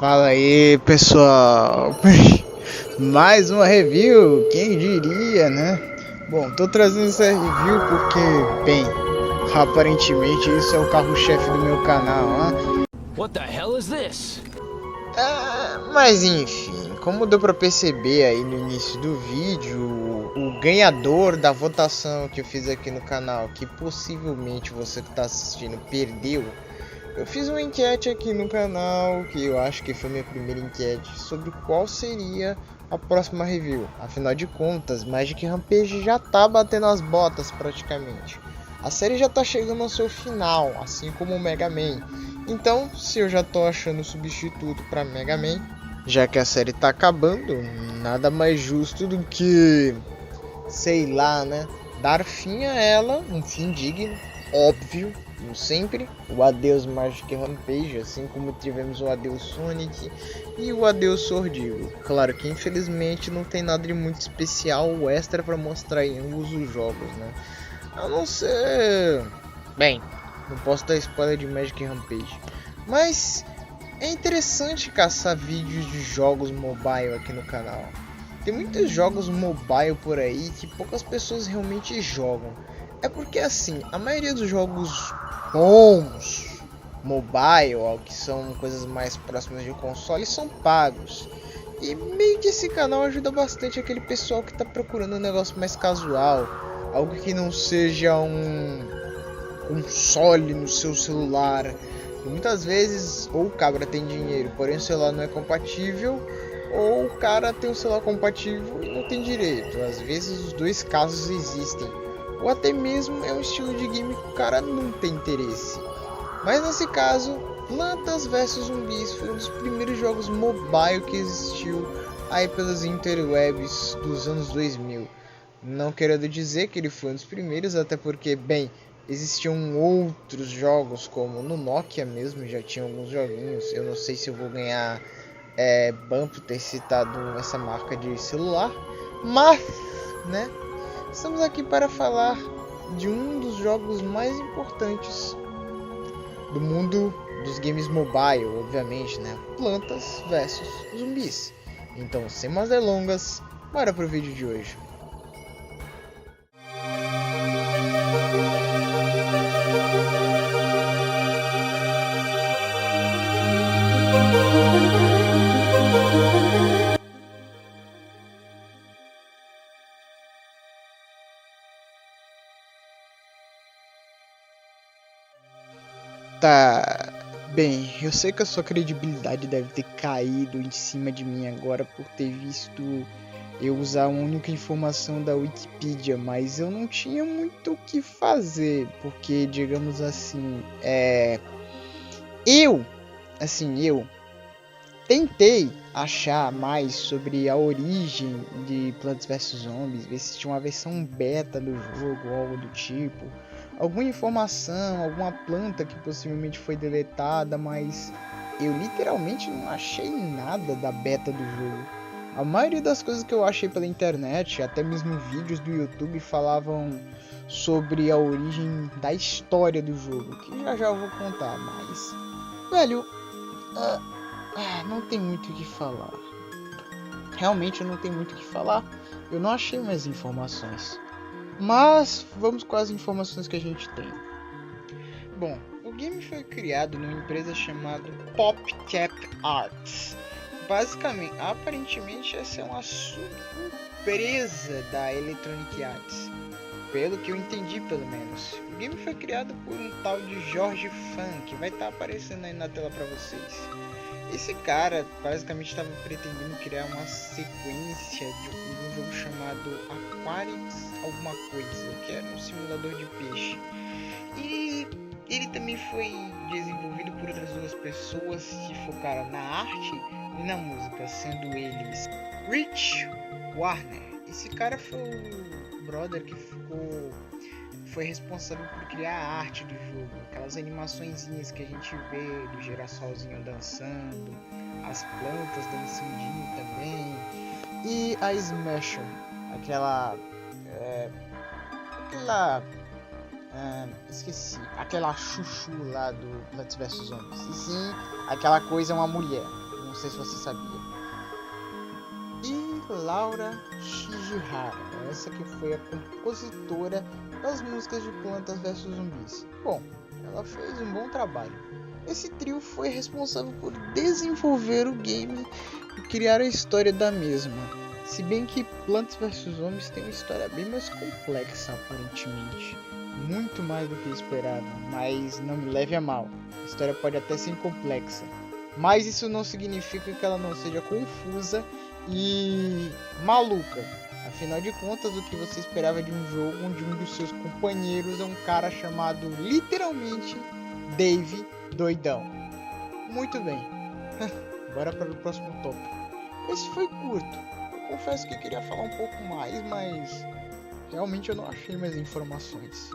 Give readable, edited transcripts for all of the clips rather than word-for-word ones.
Fala aí, pessoal. Mais uma review, quem diria, né? Bom, tô trazendo essa review porque, bem, aparentemente isso é o carro-chefe do meu canal, né? What the hell is this? Mas enfim, como deu pra perceber aí no início do vídeo, o ganhador da votação que eu fiz aqui no canal, que possivelmente você que tá assistindo perdeu, eu fiz uma enquete aqui no canal, que eu acho que foi minha primeira enquete, sobre qual seria a próxima review. Afinal de contas, Magic Rampage já tá batendo as botas praticamente. A série já tá chegando ao seu final, assim como o Mega Man. Então, se eu já tô achando substituto para Mega Man, já que a série tá acabando, nada mais justo do que, sei lá, né, dar fim a ela, um fim digno, óbvio, como sempre, o adeus Magic Rampage, assim como tivemos o adeus Sonic e o adeus Sword Evil. Claro que infelizmente não tem nada de muito especial ou extra para mostrar em ambos os jogos, né? A não ser... Bem, não posso dar spoiler de Magic Rampage, mas é interessante caçar vídeos de jogos mobile aqui no canal. Tem muitos jogos mobile por aí que poucas pessoas realmente jogam. É porque assim, a maioria dos jogos bons mobile, que são coisas mais próximas de console, são pagos. E meio que esse canal ajuda bastante aquele pessoal que está procurando um negócio mais casual, algo que não seja um console no seu celular. E muitas vezes ou o cabra tem dinheiro, porém o celular não é compatível, ou o cara tem um celular compatível e não tem direito. Às vezes os dois casos existem. Ou até mesmo é um estilo de game que o cara não tem interesse. Mas nesse caso, Plantas vs Zumbis foi um dos primeiros jogos mobile que existiu aí pelas interwebs dos anos 2000. Não querendo dizer que ele foi um dos primeiros, até porque, bem, existiam outros jogos, como no Nokia mesmo, já tinha alguns joguinhos. Eu não sei se eu vou ganhar ban por ter citado essa marca de celular, mas, né? Estamos aqui para falar de um dos jogos mais importantes do mundo dos games mobile, obviamente, né? Plantas vs Zumbis. Então, sem mais delongas, bora pro vídeo de hoje. Tá, bem, eu sei que a sua credibilidade deve ter caído em cima de mim agora por ter visto eu usar a única informação da Wikipedia, mas eu não tinha muito o que fazer, porque, digamos assim, eu tentei achar mais sobre a origem de Plants vs Zombies, ver se tinha uma versão beta do jogo ou algo do tipo, alguma informação, alguma planta que possivelmente foi deletada, mas eu literalmente não achei nada da beta do jogo. A maioria das coisas que eu achei pela internet, até mesmo vídeos do YouTube, falavam sobre a origem da história do jogo, que já eu vou contar, mas, velho, não tem muito o que falar. Realmente eu não tenho muito o que falar. Eu não achei mais informações. Mas vamos com as informações que a gente tem. Bom, o game foi criado numa empresa chamada PopCap Arts. basicamente, aparentemente essa é uma surpresa da Electronic Arts, pelo que eu entendi pelo menos. O game foi criado por um tal de Jorge Fan, que vai estar aparecendo aí na tela para vocês. Esse cara basicamente estava pretendendo criar uma sequência de um jogo chamado Aquarius alguma coisa, que era um simulador de peixe. E ele também foi desenvolvido por outras duas pessoas que focaram na arte e na música, sendo eles Rich Warner. Esse cara foi o brother que foi responsável por criar a arte do jogo, aquelas animaçõezinhas que a gente vê do girassolzinho dançando, as plantas dançandinho também, e a Smasher, esqueci, aquela chuchu lá do Plants vs Zombies. E sim, aquela coisa é uma mulher, não sei se você sabia. E Laura Shihara, essa que foi a compositora das músicas de Plantas vs Zumbis. Bom, ela fez um bom trabalho. Esse trio foi responsável por desenvolver o game e criar a história da mesma. Se bem que Plantas vs Zombies tem uma história bem mais complexa, aparentemente. Muito mais do que esperado, mas não me leve a mal. A história pode até ser complexa, mas isso não significa que ela não seja confusa e maluca. Afinal de contas, o que você esperava de um jogo onde um dos seus companheiros é um cara chamado literalmente Dave Doidão? Muito bem, bora para o próximo tópico. Esse foi curto, eu confesso que queria falar um pouco mais, mas realmente eu não achei mais informações.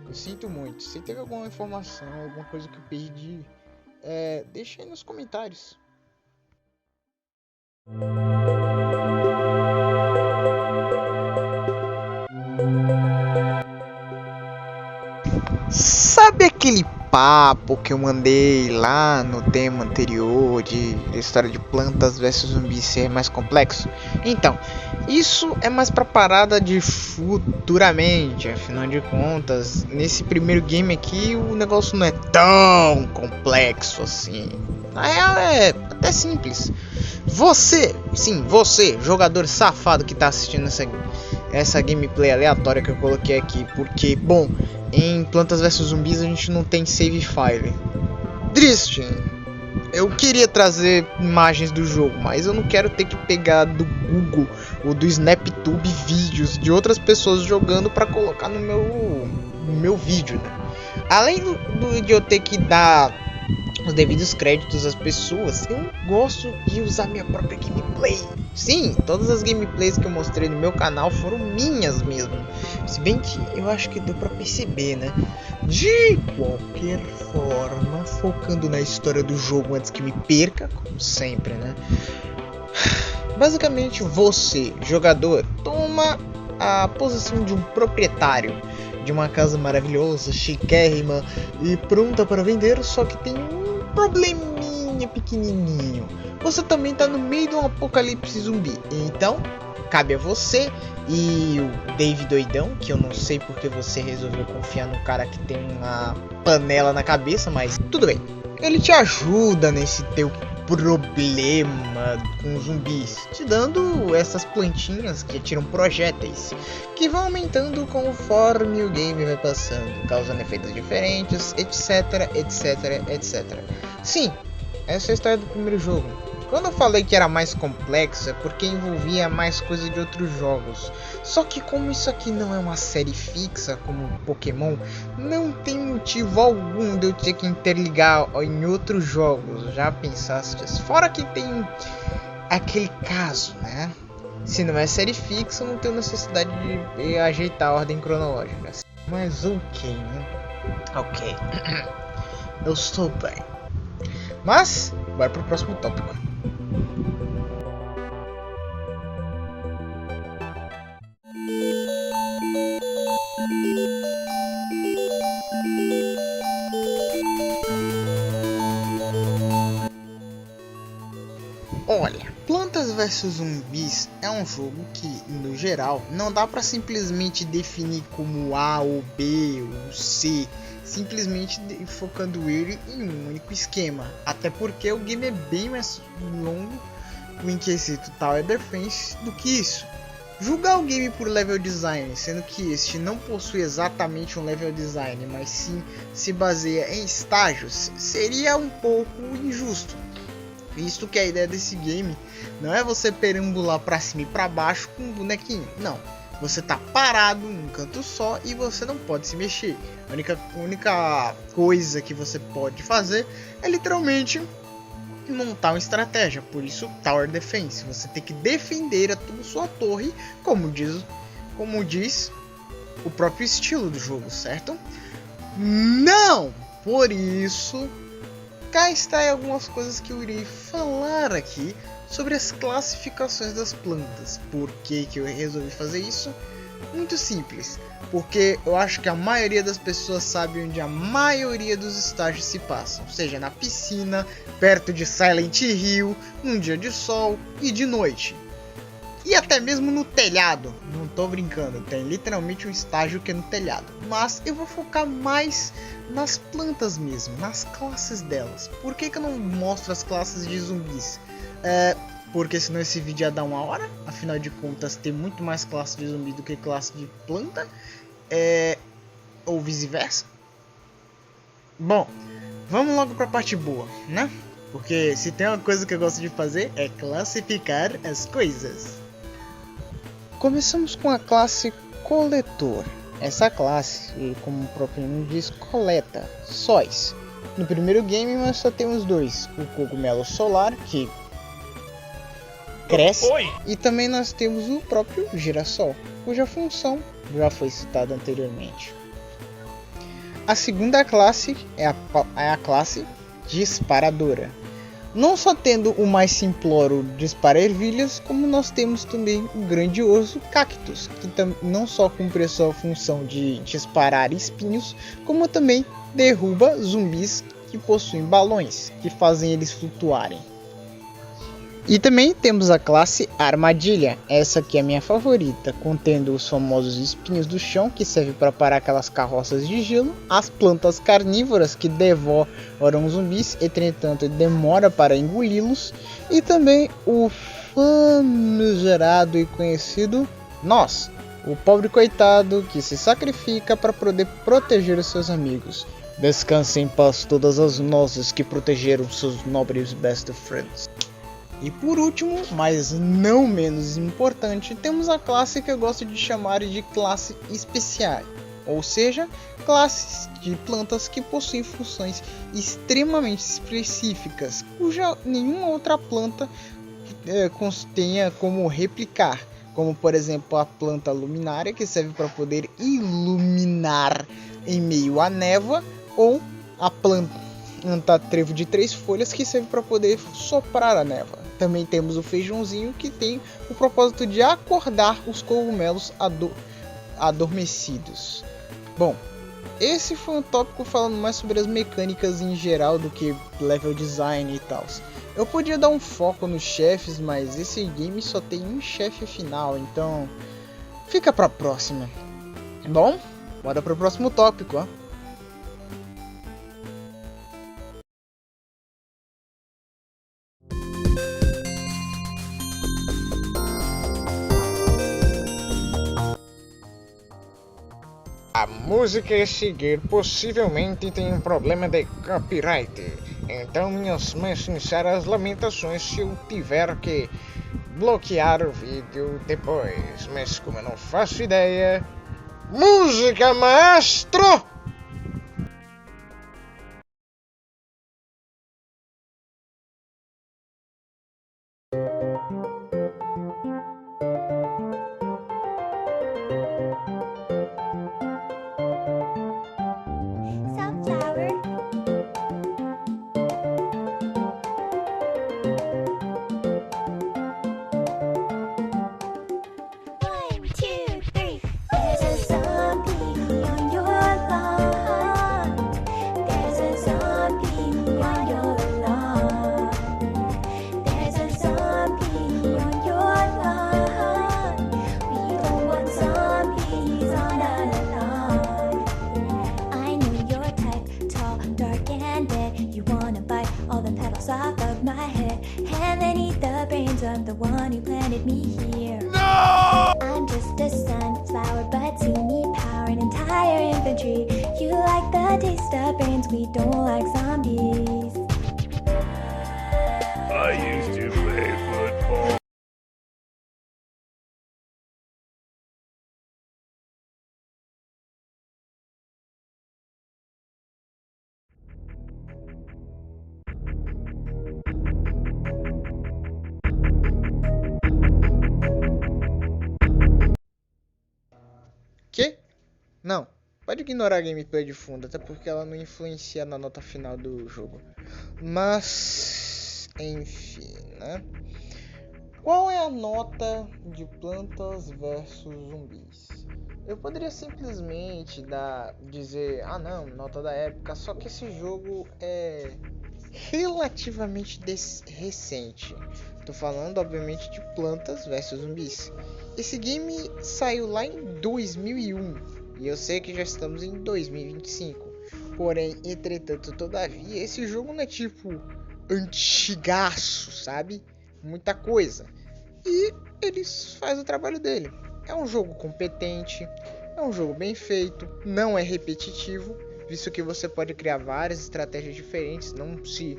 Eu sinto muito. Se teve alguma informação, alguma coisa que eu perdi, deixa aí nos comentários. Sabe aquele papo que eu mandei lá no tema anterior de história de Plantas vs Zumbis ser mais complexo? Então, isso é mais pra parada de futuramente. Afinal de contas, nesse primeiro game aqui o negócio não é tão complexo assim. Na real é até simples. Você, jogador safado que tá assistindo essa gameplay aleatória que eu coloquei aqui, porque, bom, em Plantas vs Zumbis a gente não tem save file. Triste. Eu queria trazer imagens do jogo, mas eu não quero ter que pegar do Google ou do SnapTube vídeos de outras pessoas jogando para colocar no meu vídeo, né? Além de eu ter que dar os devidos créditos às pessoas, eu gosto de usar minha própria gameplay. Sim, todas as gameplays que eu mostrei no meu canal foram minhas mesmo. Se bem que eu acho que deu pra perceber, né? De qualquer forma, focando na história do jogo antes que me perca, como sempre, né? Basicamente, você, jogador, toma a posição de um proprietário de uma casa maravilhosa, chiquérrima e pronta para vender, só que tem um probleminha pequenininho. Você também tá no meio de um apocalipse zumbi. Então, cabe a você e o Dave Doidão, que eu não sei porque você resolveu confiar no cara que tem uma panela na cabeça, mas tudo bem. Ele te ajuda nesse teu problema com zumbis, te dando essas plantinhas que atiram projéteis, que vão aumentando conforme o game vai passando, causando efeitos diferentes, etc, etc, etc. Sim, essa é a história do primeiro jogo. Quando eu falei que era mais complexo é porque envolvia mais coisa de outros jogos. Só que como isso aqui não é uma série fixa como Pokémon, não tem motivo algum de eu ter que interligar em outros jogos. Já pensaste? Fora que tem aquele caso, né? Se não é série fixa, não tenho necessidade de ajeitar a ordem cronológica. Mas ok, né? Ok. Eu estou bem. Mas, bora pro próximo tópico. Olha, Plantas vs Zumbis é um jogo que, no geral, não dá pra simplesmente definir como A ou B ou C, simplesmente focando ele em um único esquema. Até porque o game é bem mais longo o inquisito Tower Defense do que isso. Julgar o game por level design, sendo que este não possui exatamente um level design, mas sim se baseia em estágios, seria um pouco injusto. Visto que a ideia desse game não é você perambular para cima e para baixo com um bonequinho, não. Você tá parado num canto só e você não pode se mexer. A única coisa que você pode fazer é literalmente montar uma estratégia. Por isso, Tower Defense. Você tem que defender a sua torre, como diz o próprio estilo do jogo, certo? Não! Por isso, cá está aí algumas coisas que eu irei falar aqui sobre as classificações das plantas. Por que eu resolvi fazer isso? Muito simples, porque eu acho que a maioria das pessoas sabe onde a maioria dos estágios se passam, seja na piscina, perto de Silent Hill, num dia de sol e de noite. E até mesmo no telhado, não tô brincando, tem literalmente um estágio que é no telhado. Mas eu vou focar mais nas plantas mesmo, nas classes delas. Por que eu não mostro as classes de zumbis? Porque senão esse vídeo ia dar 1 hora. Afinal de contas, tem muito mais classe de zumbi do que classe de planta. Ou vice-versa. Bom, vamos logo para a parte boa, né? Porque se tem uma coisa que eu gosto de fazer é classificar as coisas. Começamos com a classe Coletor. Essa classe, como o próprio nome diz, coleta sóis. No primeiro game nós só temos 2. O cogumelo solar, que cresce. Oi. E também nós temos o próprio girassol, cuja função já foi citada anteriormente. A segunda classe é a classe disparadora. Não só tendo o mais simplório dispara ervilhas, como nós temos também o grandioso cactus, que não só cumpre a sua função de disparar espinhos, como também derruba zumbis que possuem balões, que fazem eles flutuarem. E também temos a classe Armadilha, essa aqui é a minha favorita, contendo os famosos espinhos do chão, que serve para parar aquelas carroças de gelo, as plantas carnívoras que devoram zumbis, entretanto demora para engoli-los, e também o famigerado e conhecido Nós, o pobre coitado que se sacrifica para poder proteger os seus amigos. Descanse em paz todas as nozes que protegeram seus nobres best friends. E por último, mas não menos importante, temos a classe que eu gosto de chamar de classe especial, ou seja, classes de plantas que possuem funções extremamente específicas, cuja nenhuma outra planta tenha como replicar, como por exemplo a planta luminária, que serve para poder iluminar em meio à névoa, ou a planta trevo de 3 folhas, que serve para poder soprar a névoa. Também temos o feijãozinho, que tem o propósito de acordar os cogumelos adormecidos. Bom, esse foi um tópico falando mais sobre as mecânicas em geral do que level design e tal. Eu podia dar um foco nos chefes, mas esse game só tem um chefe final, então fica pra próxima. Bom, bora pro próximo tópico, ó. A música a seguir possivelmente tem um problema de copyright, então minhas mais sinceras lamentações se eu tiver que bloquear o vídeo depois, mas como eu não faço ideia... Música, maestro! the one who planted me here. No! I'm just a sunflower, but you need power and entire infantry. You like the taste of brains, we don't like zombies. I used to play football. Que? Não, pode ignorar a gameplay de fundo, até porque ela não influencia na nota final do jogo. Mas, enfim, né? Qual é a nota de Plantas vs Zumbis? Eu poderia simplesmente dizer, ah não, nota da época, só que esse jogo é relativamente recente. Tô falando, obviamente, de Plantas vs Zumbis. Esse game saiu lá em 2001 e eu sei que já estamos em 2025. Porém, entretanto, todavia, esse jogo não é tipo antigaço, sabe? Muita coisa. E eles fazem o trabalho dele. É um jogo competente, é um jogo bem feito, não é repetitivo, visto que você pode criar várias estratégias diferentes, não se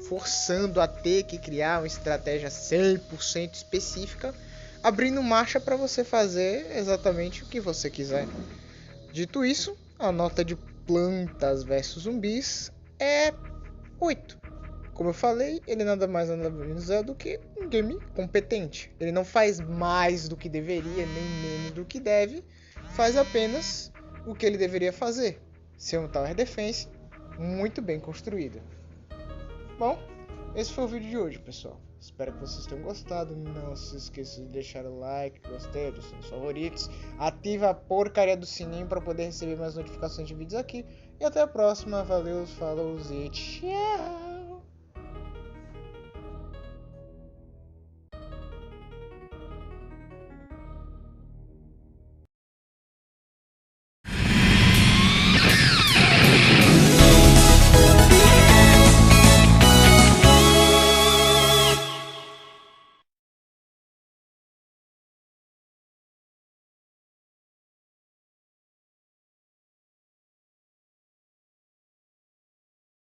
forçando a ter que criar uma estratégia 100% específica, abrindo marcha para você fazer exatamente o que você quiser. Dito isso, a nota de Plantas vs Zumbis é 8. Como eu falei, ele nada mais nada menos é do que um game competente. Ele não faz mais do que deveria, nem menos do que deve, faz apenas o que ele deveria fazer. Ser um Tower Defense muito bem construído. Bom, esse foi o vídeo de hoje, pessoal. Espero que vocês tenham gostado. Não se esqueça de deixar o like, gostei, dos seus favoritos. Ativa a porcaria do sininho para poder receber mais notificações de vídeos aqui. E até a próxima. Valeu, falou e tchau!